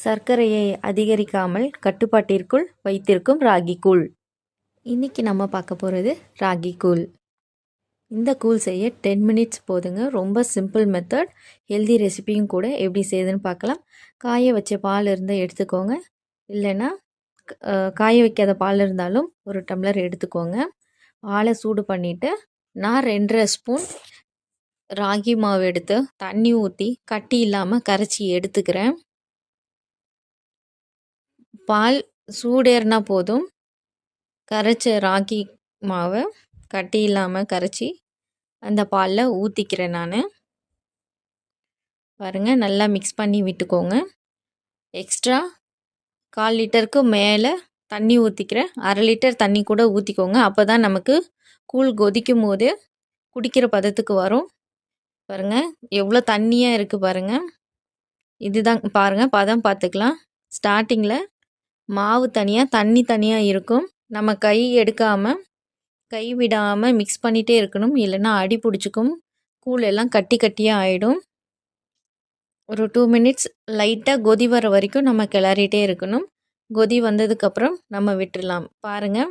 சர்க்கரையை அதிகரிக்காமல் கட்டுப்பாட்டிற்குள் வைத்திருக்கும் ராகி கூழ். இன்றைக்கி நம்ம பார்க்க போகிறது ராகி கூழ். இந்த கூழ் செய்ய 10 மினிட்ஸ் போதுங்க. ரொம்ப சிம்பிள் மெத்தட், ஹெல்தி ரெசிபியும் கூட. எப்படி செய்யுதுன்னு பார்க்கலாம். காய வச்ச பால் இருந்தால் எடுத்துக்கோங்க, இல்லைன்னா காய வைக்காத பால் இருந்தாலும் ஒரு டம்ளர் எடுத்துக்கோங்க. பாலை சூடு பண்ணிவிட்டு நான் 2.5 ஸ்பூன் ராகி மாவு எடுத்து தண்ணி ஊற்றி கட்டி இல்லாமல் கரைச்சி எடுத்துக்கிறேன். பால் சூடேறினா போதும். கரைச்ச ராகி மாவை கட்டி இல்லாமல் கரைச்சி அந்த பாலில் ஊற்றிக்கிறேன் நான். பாருங்கள், நல்லா மிக்ஸ் பண்ணி விட்டுக்கோங்க. எக்ஸ்ட்ரா 1/4 லிட்டருக்கு மேலே தண்ணி ஊற்றிக்கிறேன். 1/2 லிட்டர் தண்ணி கூட ஊற்றிக்கோங்க. அப்போ தான் நமக்கு கூழ் கொதிக்கும் போது குடிக்கிற பதத்துக்கு வரும். பாருங்கள் எவ்வளோ தண்ணியாக இருக்குது பாருங்கள். இதுதான் பாருங்கள், பதம் பார்த்துக்கலாம். ஸ்டார்டிங்கில் மாவு தனியாக தண்ணி தனியாக இருக்கும். நம்ம கை எடுக்காமல் கை விடாமல் மிக்ஸ் பண்ணிகிட்டே இருக்கணும், இல்லைன்னா அடி பிடிச்சிக்கும். கூழ் எல்லாம் கட்டி கட்டியாக ஆகிடும். ஒரு 2 மினிட்ஸ் லைட்டாக கொதி வர வரைக்கும் நம்ம கிளறிட்டே இருக்கணும். கொதி வந்ததுக்கப்புறம் நம்ம விட்டுடலாம். பாருங்கள்,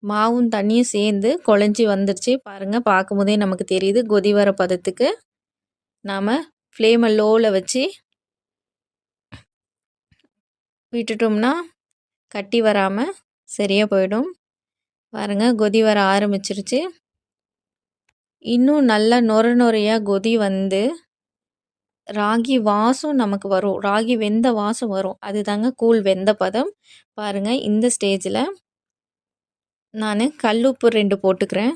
மாவும் தண்ணியும் சேர்ந்து குழஞ்சி வந்துடுச்சு. பாருங்கள், பார்க்கும் போதே நமக்கு தெரியுது. கொதி வர பதத்துக்கு நாம் ஃப்ளேமை லோவில் வச்சு விட்டுட்டோம்னா கட்டி வராமல் சரியாக போயிடும். பாருங்கள், கொதி வர ஆரம்பிச்சிருச்சு. இன்னும் நல்லா நொறையாக கொதி வந்து ராகி வாசம் நமக்கு வரும். ராகி வெந்த வாசம் வரும். அதுதாங்க கூழ் வெந்த பதம். பாருங்கள், இந்த ஸ்டேஜில் நான் கல்லுப்பு 2 போட்டுக்கிறேன்.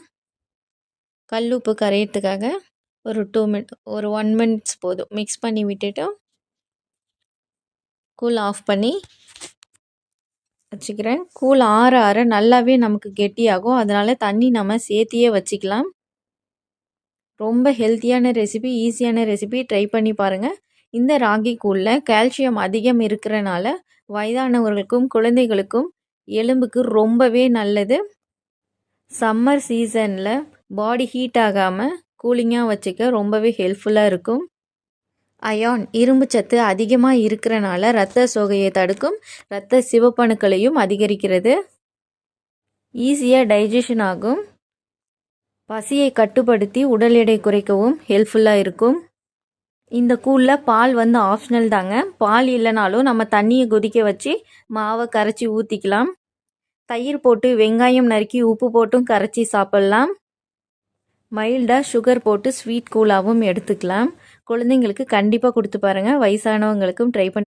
கல்லுப்பு கரையிறதுக்காக ஒரு 1 மினிட்ஸ் போதும். மிக்ஸ் பண்ணி விட்டுட்டு கூழ் ஆஃப் பண்ணி வச்சுக்கிறேன். கூழ் ஆற ஆற நல்லாவே நமக்கு கெட்டியாகும். அதனால் தண்ணி நம்ம சேர்த்தியே வச்சுக்கலாம். ரொம்ப ஹெல்த்தியான ரெசிபி, ஈஸியான ரெசிபி. ட்ரை பண்ணி பாருங்கள். இந்த ராகி கூழில் கால்சியம் அதிகம் இருக்கிறனால வயதானவர்களுக்கும் குழந்தைகளுக்கும் எலும்புக்கு ரொம்பவே நல்லது. சம்மர் சீசனில் பாடி ஹீட் ஆகாமல் கூலிங்காக வச்சுக்க ரொம்பவே ஹெல்ப்ஃபுல்லாக இருக்கும். அயான், இரும்பு சத்து அதிகமாக இருக்கிறனால இரத்த சோகையை தடுக்கும். இரத்த சிவப்பணுக்களையும் அதிகரிக்கிறது. ஈஸியாக டைஜஷன் ஆகும். பசியை கட்டுப்படுத்தி உடல் எடை குறைக்கவும் ஹெல்ப்ஃபுல்லாக இருக்கும். இந்த கூழில் பால் ஆப்ஷனல் தாங்க. பால் இல்லைனாலும் நம்ம தண்ணியை கொதிக்க வச்சு மாவை கரைச்சி ஊற்றிக்கலாம். தயிர் போட்டு வெங்காயம் நறுக்கி உப்பு போட்டும் கரைச்சி சாப்பிட்லாம். மைல்டாக சுகர் போட்டு ஸ்வீட் கூலாகவும் எடுத்துக்கலாம். குழந்தைங்களுக்கு கண்டிப்பாக கொடுத்து பாருங்கள். வயசானவங்களுக்கும் ட்ரை பண்ணி